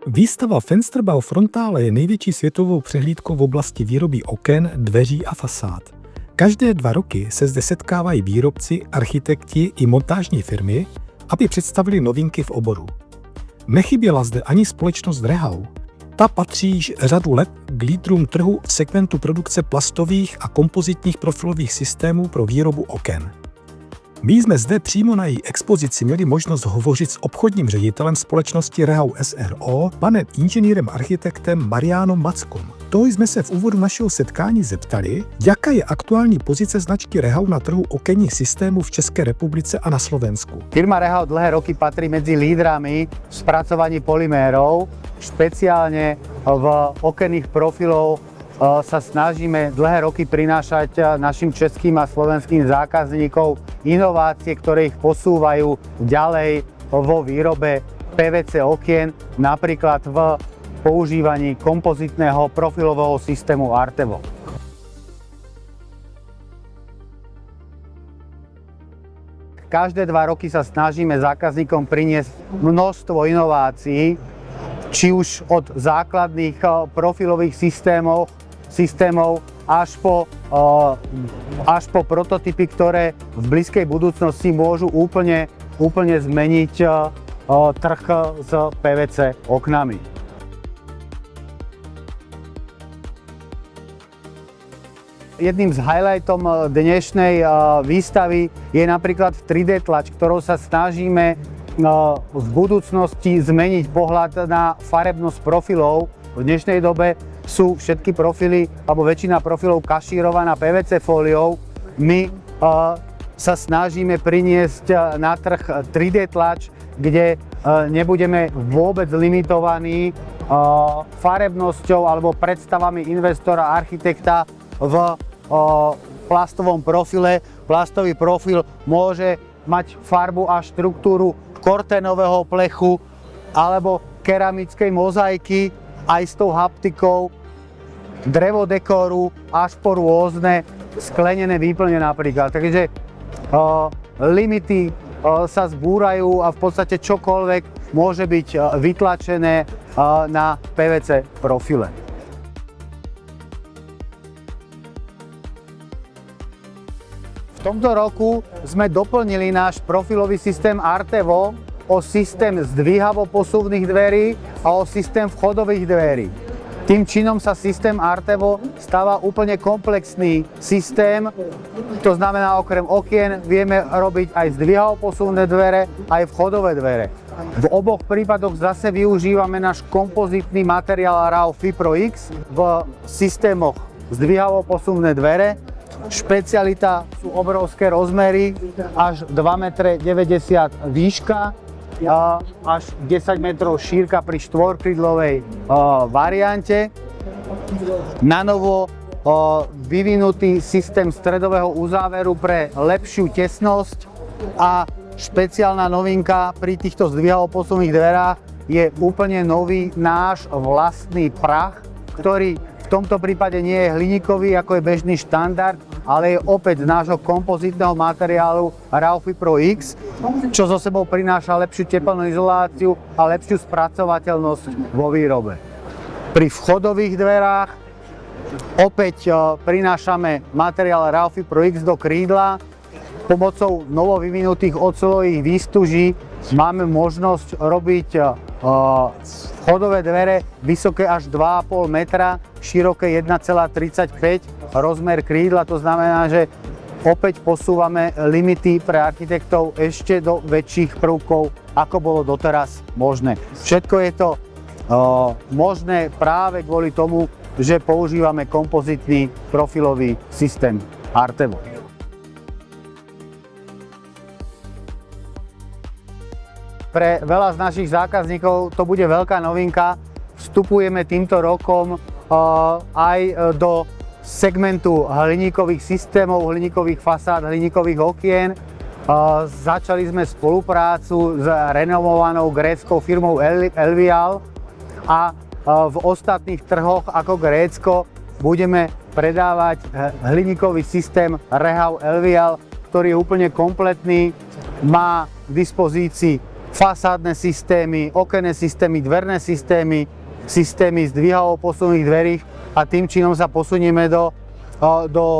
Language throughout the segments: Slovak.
Výstava Fensterbau Frontale je největší světovou přehlídkou v oblasti výroby oken, dveří a fasád. Každé 2 roky se zde setkávají výrobci, architekti i montážní firmy, aby představili novinky v oboru. Nechyběla zde ani společnost Rehau. Ta patří již řadu let k lídrům trhu v segmentu produkce plastových a kompozitních profilových systémů pro výrobu oken. My jsme zde přímo na její expozici měli možnost hovořit s obchodním ředitelem společnosti Rehau SRO, panem inženýrem architektem Marianom Mackom. Toho jsme se v úvodu našeho setkání zeptali, jaká je aktuální pozice značky Rehau na trhu okenních systémů v České republice a na Slovensku. Firma Rehau dlhé roky patrí medzi lídrami v spracovaní polymérov, špeciálne v okenných profilov sa snažíme dlhé roky prinášať našim českým a slovenským zákazníkom inovácie, ktoré ich posúvajú ďalej vo výrobe PVC okien, napríklad v používaní kompozitného profilového systému Artevo. Každé 2 roky sa snažíme zákazníkom priniesť množstvo inovácií, či už od základných profilových systémov až po prototypy, ktoré v blízkej budúcnosti môžu úplne zmeniť trh s PVC oknami. Jedným z highlightom dnešnej výstavy je napríklad 3D tlač, ktorou sa snažíme v budúcnosti zmeniť pohľad na farebnosť profilov. V dnešnej dobe sú všetky profily, alebo väčšina profilov kašírovaná PVC fóliou. My sa snažíme priniesť na trh 3D tlač, kde nebudeme vôbec limitovaní farebnosťou alebo predstavami investora, architekta v plastovom profile. Plastový profil môže mať farbu a štruktúru korténového plechu alebo keramickej mozaiky aj s tou haptikou, drevodekoru až po rôzne sklenené výplne napríklad. Takže limity sa zbúrajú a v podstate čokoľvek môže byť vytlačené na PVC profile. V tomto roku sme doplnili náš profilový systém Artevo o systém zdvíhavo-posuvných dverí a o systém vchodových dverí. Tým činom sa systém Artevo stáva úplne komplexný systém, to znamená okrem okien vieme robiť aj zdvíhavo-posuvné dvere, aj vchodové dvere. V oboch prípadoch zase využívame náš kompozitný materiál Rehau Fipro X v systémoch zdvíhavo-posuvné dvere. Špecialita sú obrovské rozmery, až 2,90 m výška, až 10 metrov šírka pri štvorkrídlovej variante. Nanovo vyvinutý systém stredového uzáveru pre lepšiu tesnosť a špeciálna novinka pri týchto zdvíhavo-posuvných dverách je úplne nový náš vlastný prach, ktorý v tomto prípade nie je hliníkový, ako je bežný štandard, ale je opäť z nášho kompozitného materiálu Rehau Fipro X, čo so sebou prináša lepšiu teplnú izoláciu a lepšiu spracovateľnosť vo výrobe. Pri vchodových dverách opäť prinášame materiál Rehau Fipro X do krídla. Pomocou novo vyvinutých oceľových výstuží máme možnosť robiť vchodové dvere vysoké až 2,5 metra, široké 1,35 rozmer krídla. To znamená, že opäť posúvame limity pre architektov ešte do väčších prvkov, ako bolo doteraz možné. Všetko je to možné práve kvôli tomu, že používame kompozitný profilový systém Artevo. Pre veľa z našich zákazníkov to bude veľká novinka. Vstupujeme týmto rokom aj do segmentu hliníkových systémov, hliníkových fasád, hliníkových okien. Začali sme spoluprácu s renomovanou gréckou firmou Elvial a v ostatných trhoch ako Grécko budeme predávať hliníkový systém Rehau Elvial, ktorý je úplne kompletný, má k dispozícii fasádne systémy, okenné systémy, dverné systémy, systémy zdvihavo-posuvných dverí a tým činom sa posunieme do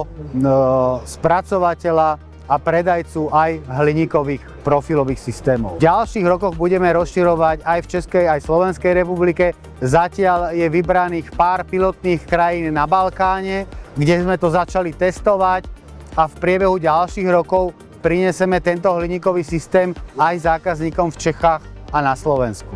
spracovateľa a predajcu aj hliníkových profilových systémov. V ďalších rokoch budeme rozširovať aj v Českej, aj Slovenskej republike. Zatiaľ je vybraných pár pilotných krajín na Balkáne, kde sme to začali testovať a v priebehu ďalších rokov prinesieme tento hliníkový systém aj zákazníkom v Čechách a na Slovensku.